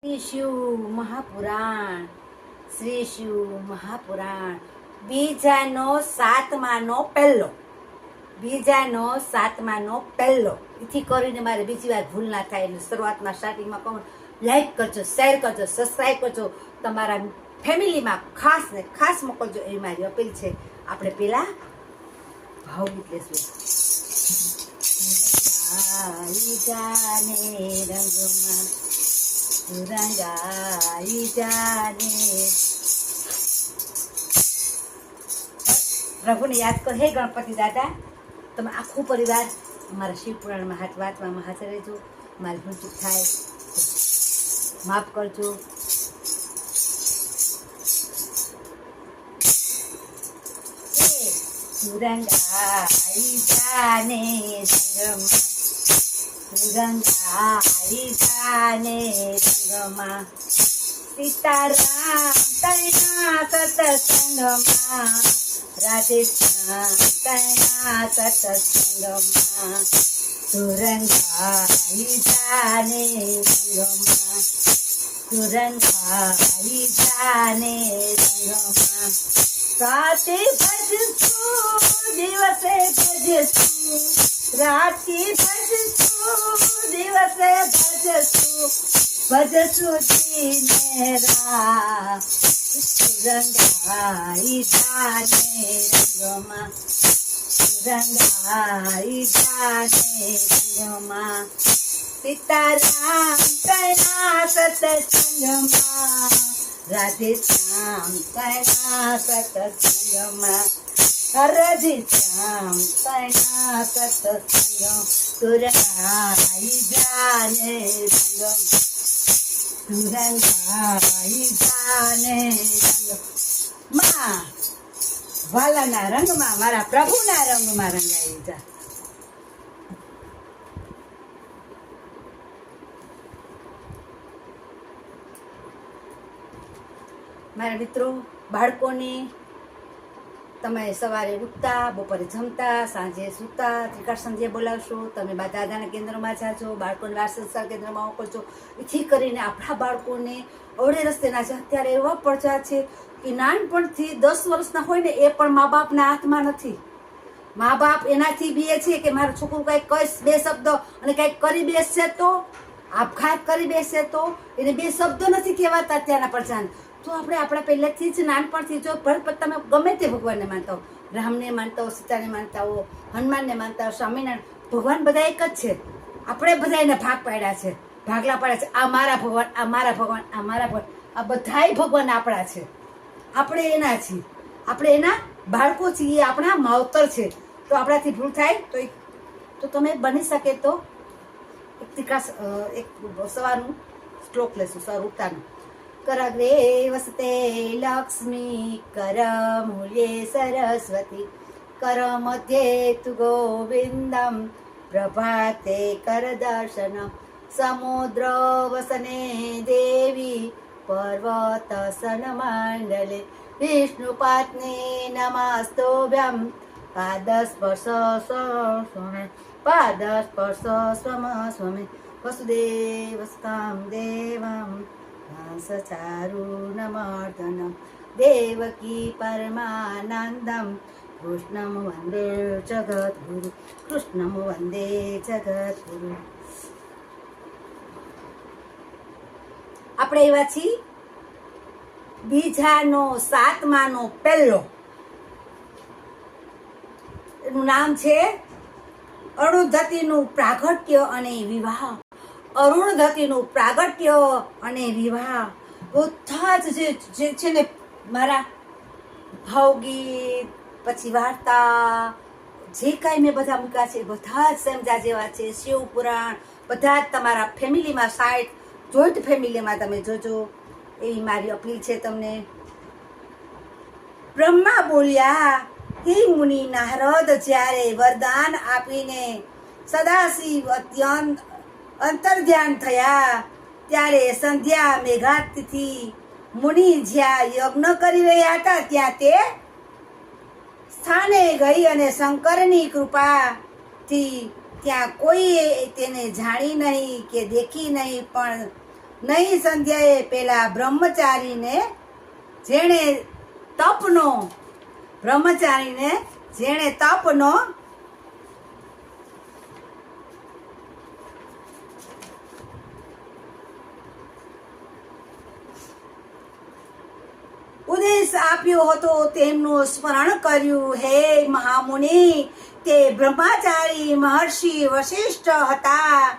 શ્રી શિવ મહાપુરાણ શ્રી શિવ મહાપુરાણ બીજાનો પહેલો એથી કરીને મારે બીજી વાર ભૂલ ના થાય એટલે શરૂઆતમાં સ્ટાર્ટિંગમાં કહું લાઈક કરજો, શેર કરજો, સબસ્ક્રાઈબ કરજો, તમારા ફેમિલીમાં ખાસ ને ખાસ મોકલજો એવી મારી અપીલ છે. આપણે પેલા ભાવગીત લેશું. રંગાઈ જાને પ્રભુને યાદ કરો. હે ગણપતિ દાદા, તમે આખું પરિવાર અમારા શિવ પુરાણમાં હાથ વાંચવામાં હાજર રહેજો. મારી ભૂલ ચૂક થાય માફ કરજો. રંગાઈ જાને રંગાઈ જાને રંગમાં સીતારામ તૈના સતસંગમાં, રાધેશ્યામ તૈના સતસંગમાં, રંગાઈ જાને રંગમાં, રંગાઈ જાને રંગમાં. રાતે ભજશું, દિવસે ભજશું, રાતે ભજશું, દિવસે ભજશું, ભજશું દિને રાત. રંગાઈ જાને રંગમાં, રંગાઈ જાને રંગમાં, સીતારામ તૈના સતસંગમાં, રાધેશ્યામ તૈના સતસંગમાં, રાધેશ્યામ તૈના સતસંગમ, રંગાઈ જાને રંગમ, રંગાઈ જાને રંગમાં. વાલાના રંગમાં, મારા પ્રભુના રંગમાં રંગાઈ જા. મારા મિત્રો, બાળકોને તમે સવારે ઉઠતા, બપોરે જમતા, સાંજે સૂતા, ત્રિકાળ સંધ્યા બોલાવશો. તમે દાદાના કેન્દ્રમાં જાજો, બાળકોને બાળ સંસ્કાર કેન્દ્રમાં મોકલજો. એથી કરીને આપણા બાળકોને અવળે રસ્તે ના જાય. અત્યારે એવા પડચા છે કે નાનપણથી 10 વર્ષના હોય ને એ પણ મા બાપના હાથમાં નથી. મા બાપ એનાથી બીએ છે કે મારું છોકરું કંઈક કહીશ, 2 શબ્દ અને કંઈક કરી બેસશે તો, આપઘાત કરી બેસે તો, એને 2 શબ્દો નથી કહેવાતા અત્યારના પડચાને. તો આપણે આપણા પહેલેથી જ નાનપણથી જો તમે ગમે તે ભગવાનને માનતા હો, રામને માનતા હો, સીતાને માનતા હો, હનુમાનને માનતા હો, સ્વામિનારાયણ, ભગવાન બધા એક જ છે. આપણે બધા એને ભાગ પાડ્યા છે, ભાગલા પાડ્યા છે. આ મારા ભગવાન, આ મારા ભગવાન, આ મારા ભગવાન, આ બધાય ભગવાન આપણા છે. આપણે એના છીએ, આપણે એના બાળકો છીએ, આપણા માવતર છે. તો આપણાથી ભૂલ થાય તો તમે બની શકે તો એક સવારનું શ્લોક લેશું, સવાર ઉઠતાનું. કરગ્રે વસતે લક્ષ્મી, કર મૂલ્યે સરસ્વતી, કર મધ્યે તુ ગોવિંદમ, પ્રભાતે કર દર્શનમ, સમુદ્ર વસને દેવી, પર્વત સન મંડલે, વિષ્ણુ પત્ની નમસ્તોભ્યમ, પાદસ્પર્શ સ્વમ સ્વમે, વસુદેવસ્તામ દેવમ, સચારુણમર્દનમ, દેવકી પરમાનંદમ, કૃષ્ણમ વંદે જગદ્ગુરુ, કૃષ્ણમ વંદે જગદ્ગુરુ. આપણે એવા છીએ. બીજાનો 7માનો પહેલો, એનું નામ છે અરુંધતીનું પ્રાગટ્ય અને વિવાહ. અરુણધતીનું પ્રાગટ્ય અને વિવાહ બધા જ જે છે ને, મારા ભાવગીત, પછી વાર્તા, જે કાંઈ મેં બધા મૂક્યા છે બધા જ સમજા જેવા છે. શિવ પુરાણ બધા જ તમારા ફેમિલીમાં, જોઈન્ટ ફેમિલીમાં તમે જોજો એવી મારી અપીલ છે તમને. બ્રહ્મા બોલ્યા, હે મુનિ નારદ, જ્યારે વરદાન આપીને સદાશિવ અત્યંત અંતર્ધ્યાન થયા, ત્યારે સંધ્યા મેઘાતિથી મુનિ જ્યાં યજ્ઞ કરી રહ્યા હતા ત્યાં તે સ્થાને ગઈ અને શંકરની કૃપાથી ત્યાં કોઈએ તેને જાણી નહીં કે દેખી નહીં, પણ નહીં સંધ્યાએ પેલા બ્રહ્મચારીને જેણે તપનો ઉપદેશ આપ્યો હતો તેમનું સ્મરણ કર્યું. હે મહામુનિ, તે બ્રહ્મચારી મહર્ષિ વશિષ્ઠ હતા,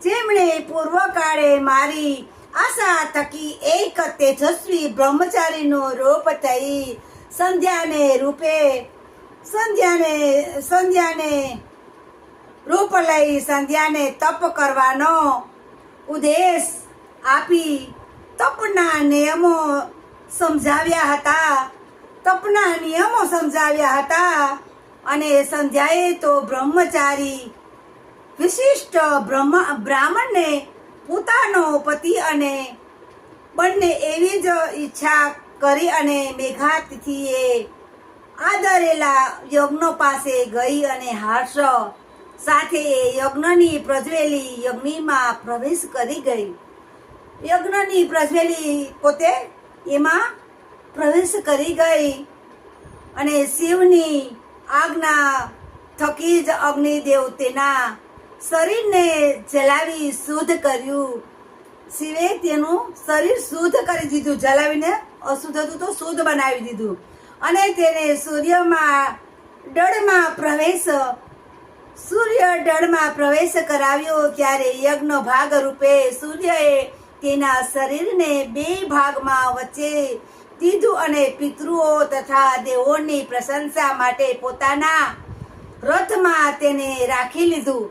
જેમણે પૂર્વકાળે મારી આશા થકી એક તેજસ્વી બ્રહ્મચારીનો રૂપ થઈ સંધ્યાને રૂપ લઈ સંધ્યાને તપ કરવાનો ઉદ્દેશ આપી તપના નિયમો સમજાવ્યા હતા. અને સંધ્યાએ તો બ્રહ્મચારી વિશિષ્ટ બ્રાહ્મણને પોતાનો પતિ અને બંને એવી જ ઈચ્છા કરી અને મેઘાતિથિએ આદરેલા યજ્ઞ પાસે ગઈ અને હર્ષ સાથે યજ્ઞની પ્રજ્વેલી યજ્ઞમાં પ્રવેશ કરી ગઈ. યજ્ઞની પ્રજ્વેલી પોતે એમાં પ્રવેશ કરી ગઈ અને શિવની આજ્ઞા થકી જ અગ્નિદેવ તેના શરીરને જલાવી શુદ્ધ કર્યું. શિવે તેનું શરીર શુદ્ધ કરી દીધું, જલાવીને અશુદ્ધ હતું તો શુદ્ધ બનાવી દીધું. અને તેને સૂર્ય દળમાં પ્રવેશ કરાવ્યો. ત્યારે યજ્ઞ ભાગ રૂપે સૂર્યએ તેના શરીરને 2 ભાગમાં વચ્ચે દીધું અને પિતૃઓ તથા દેવોની પ્રશંસા માટે પોતાના રથમાં તેને રાખી લીધું.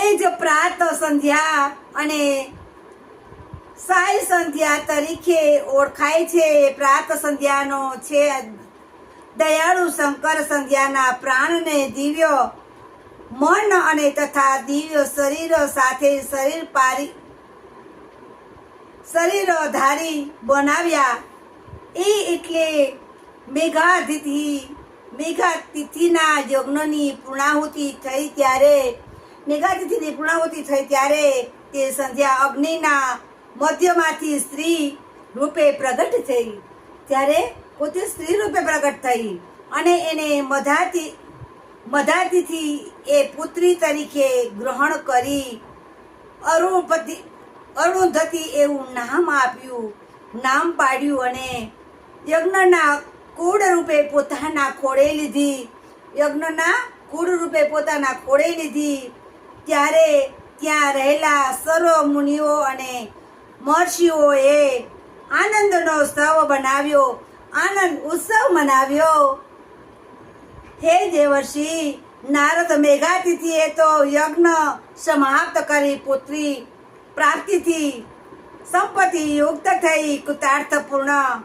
એ જ પ્રાત સંધ્યા અને સાય સંધ્યા તરીકે ઓળખાય છે. પ્રાત સંધ્યાનો છે દયાળુ શંકર સંધ્યાના પ્રાણને દિવ્ય મન અને તથા દિવ્ય શરીર સાથે શરીરધારી બનાવ્યા. એટલે મેઘાતિથિના યજ્ઞની પૂર્ણાહુતિ થઈ ત્યારે તે સંધ્યા અગ્નિના મધ્યમાંથી સ્ત્રી રૂપે પ્રગટ થઈ. ત્યારે પોતે સ્ત્રી રૂપે પ્રગટ થઈ અને એને મધાતિથિ એ પુત્રી તરીકે ગ્રહણ કરી અરુંધતી એવું નામ પાડ્યું અને યજ્ઞના કુળ રૂપે પોતાના ખોળે લીધી. ત્યારે ત્યાં રહેલા સર્વ મુનિઓ અને મહર્ષિઓએ આનંદ ઉત્સવ મનાવ્યો. હે દેવર્ષિ નારદ, મેઘાતિથિએ તો યજ્ઞ સમાપ્ત કરી પુત્રી પ્રાપ્તિથી સંપત્તિ યુક્ત થઈ કૃતાર્થપૂર્ણ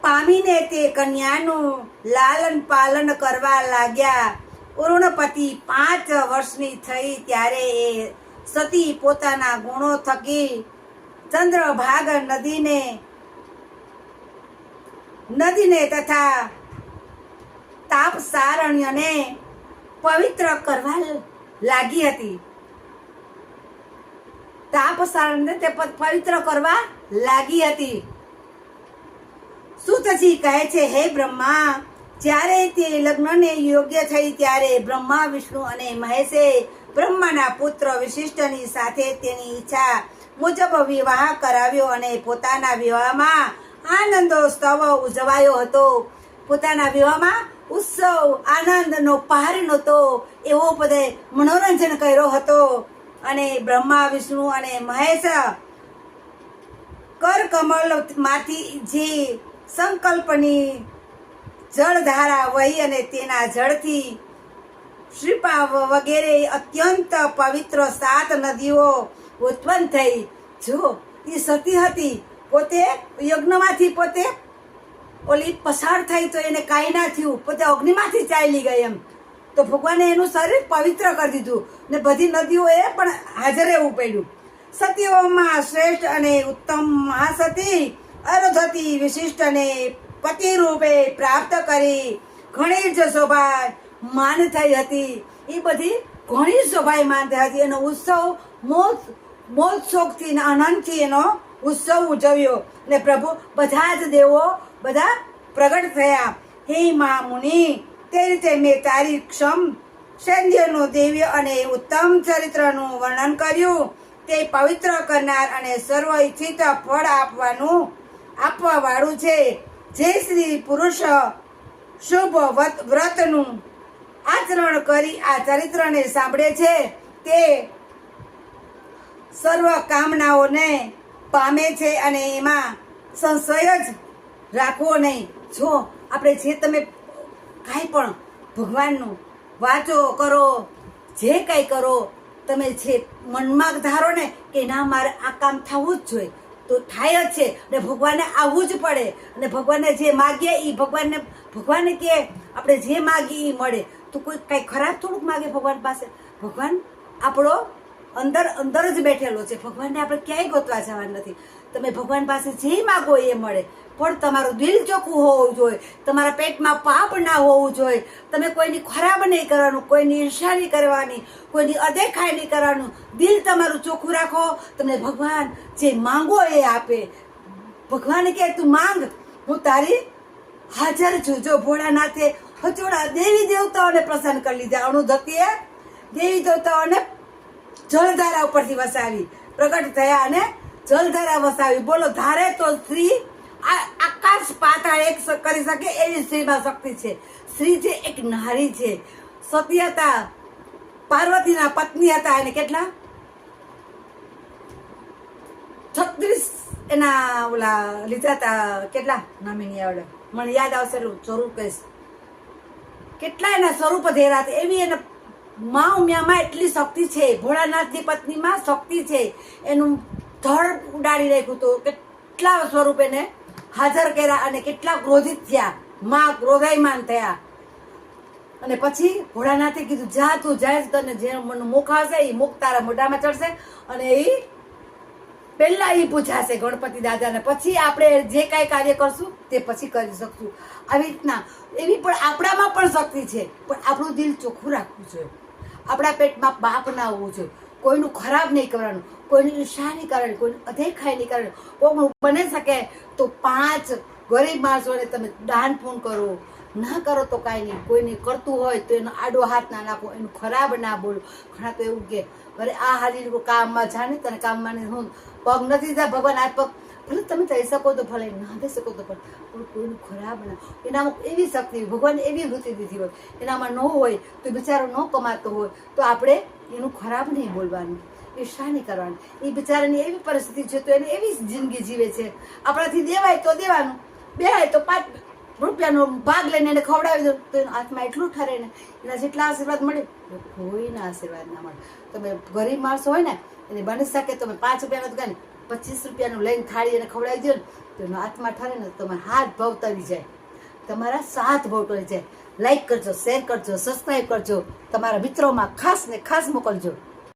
પામીને તે કન્યાનું લાલન પાલન કરવા લાગ્યા. અરુણપતિ 5 વર્ષની થઈ ત્યારે એ સતી પોતાના ગુણો થકી ચંદ્રભાગ નદીને તથા તાપસારણ્યને પવિત્ર કરવા લાગી હતી. સુતજી કહે છે, હે બ્રહ્મા, જ્યારે તે લગ્નને યોગ્ય થઈ ત્યારે બ્રહ્મા, વિષ્ણુ અને મહેશે બ્રહ્માના પુત્ર વિશિષ્ટની સાથે તેની ઈચ્છા મુજબ વિવાહ કરાવ્યો અને પોતાના વિવાહમાં આનંદોત્સવ ઉજવાયો હતો. પોતાના વિવાહમાં ઉત્સવ આનંદનો પાર નહોતો, એવો બધે મનોરંજન કર્યો હતો. અને બ્રહ્મા, વિષ્ણુ અને મહેશ કરકમલમાંથી જે સંકલ્પની જળધારા વહી અને તેના જળથી શ્રીપા વગેરે અત્યંત પવિત્ર 7 નદીઓ ઉત્પન્ન થઈ. જો એ સતી હતી, પોતે યજ્ઞમાંથી પોતે ઓલી પસાર થઈ તો એને કાંઈ ના થયું, પોતે અગ્નિમાંથી ચાલી ગઈ એમ. તો ભગવાને એનું શરીર પવિત્ર કરી દીધું ને બધી નદીઓએ પણ હાજર રહેવું પડ્યું. સતીઓમાં શ્રેષ્ઠ અને ઉત્તમ મહાસતી અરુંધતી વિશિષ્ટ અને પતિ રૂપે પ્રાપ્ત કરી ઘણી જ શોભા માન થઈ હતી. એ બધી ઘણી શોભાયમાન થઈ હતી. એનો ઉત્સવ મોજ શોખથી ને આનંદથી એનો ઉત્સવ ઉજવ્યો અને પ્રભુ બધા જ દેવો બધા પ્રગટ થયા. હે મા મુનિ, તે રીતે મેં તારી ક્ષમ સૈન્યનું દિવ્ય અને ઉત્તમ ચરિત્રનું વર્ણન કર્યું. તે પવિત્ર કરનાર અને સર્વ ઈચ્છિત ફળ આપવા વાળું છે. જે સ્ત્રી પુરુષ શુભ વ્રતનું આચરણ કરી આ ચરિત્રને સાંભળે છે તે સર્વ કામનાઓને પામે છે અને એમાં સંશય જ રાખવો નહીં. જો આપણે જે તમે કાંઈ પણ ભગવાનનું વાંચો કરો, જે કાંઈ કરો, તમે જે મનમાં ધારો ને કે ના મારે આ કામ થવું જ જોઈએ તો થાય જ છે. અને ભગવાનને આવવું જ પડે. અને ભગવાનને જે માગીએ એ ભગવાનને કે આપણે જે માગીએ એ મળે. તો કોઈ કાંઈ ખરાબ થોડુંક માગે ભગવાન પાસે. ભગવાન આપણો અંદર જ બેઠેલો છે. ભગવાનને આપણે ક્યાંય ગોતવા જવાનું નથી. તમે ભગવાન પાસે જે માગો એ મળે, પણ તમારું દિલ ચોખ્ખું હોવું જોઈએ. તમારા પેટમાં પાપ ના હોવું જોઈએ. તમે કોઈની ખરાબ નહીં કરવાનું, કોઈની ઈર્ષા નહીં કરવાની, કોઈની અદેખાઈ નહીં કરવાનું. દિલ તમારું ચોખ્ખું રાખો. તમને ભગવાન જે માંગો એ આપે. ભગવાન કહે તું માંગ, હું તારી હાજર છું. જો ભોળાનાથે હચોડા દેવી દેવતાઓને પ્રસન્ન કરી લીધા. અરુંધતીએ દેવી દેવતાઓને જળધારા ઉપરથી વસાવી, પ્રગટ થયા અને જલધારા વસાવી. બોલો, ધારે તો સ્ત્રી આકાશ પાતાળ એક કરી શકે એવી સ્ત્રીમાં શક્તિ છે. સ્ત્રી છે એક નારી છે. સતી હતા, પાર્વતીના પત્ની હતા. એને કેટલા 36 એના ઓલા લીધા હતા. કેટલા નામે નહીં આવડે, મને યાદ આવશે જરૂર કહીશ. કેટલા એના સ્વરૂપ ધેરા હતા. એવી એને મા ઉમિયામાં એટલી શક્તિ છે. ભોળાનાથની પત્નીમાં શક્તિ છે. એનું ધડ ઉડાડી રાખ્યું હતું. કેટલા સ્વરૂપ એને હાજર કર્યા અને કેટલા ક્રોધિત થયા. માં ક્રોધાયમાન થયા. અને પછી ભોળાનાથે કીધું જા તું જાય, તને જે મુખ આવશે એ મુખ તારા મોઢામાં ચડશે અને એ પહેલા એ પૂછાશે ગણપતિ દાદાને. પછી આપણે જે કાંઈ કાર્ય કરશું તે પછી કરી શકશું. આવી રીતના એવી પણ આપણામાં પણ શક્તિ છે. પણ આપણું દિલ ચોખ્ખું રાખવું જોઈએ. આપણા પેટમાં પાપ ના હોવું જોઈએ. કોઈનું ખરાબ નહીં કરવાનું, કોઈની ઈર્ષા નહીં કરવાની, કોઈની અદેખાઈ નહીં કરવાની. કોઈનું બની શકે તો 5 ગરીબ માણસોને તમે દાન પૂન કરો. ના કરો તો કાંઈ નહીં. કોઈને કરતું હોય તો એનો આડો હાથ ના નાખો, એનું ખરાબ ના બોલો. ઘણા તો એવું કે અરે આ હાલી કામમાં જાણે તને કામમાં હું પગ નથી જા ભગવાન આ પગ ભલે તમે થઈ શકો તો ભલે, ના થઈ શકો તો પણ કોઈનું ખરાબ ના. એનામાં એવી શક્તિ, ભગવાને એવી વૃત્તિ દીધી હોય, એનામાં ન હોય તો બિચારો ન કમાતો હોય તો આપણે એનું ખરાબ નહીં બોલવાનું, ઈર્ષા નહીં કરવાની. એ બિચારાની એવી પરિસ્થિતિ છે તો એને એવી જિંદગી જીવે છે. આપણાથી દેવાય તો દેવાનું, બેહાય તો 5 રૂપિયાનો ભાગ લઈને એને ખવડાવી દો તો એના હાથમાં એટલું ઠરે ને એના જેટલા આશીર્વાદ મળે કોઈના આશીર્વાદ ના મળે. તમે ગરીબ માણસો હોય ને એને બની શકે તમે 5 રૂપિયાનો દુકાન 25 રૂપિયાનું લઈને થાળી એને ખવડાવી દો ને તો એના હાથમાં ઠરે ને તમારા હાથ ભાવ તરી જાય, તમારા 7 ભાવ તરી જાય. લાઈક કરજો, શેર કરજો, સબસ્ક્રાઈબ કરજો, તમારા મિત્રોમાં ખાસ ને ખાસ મોકલજો.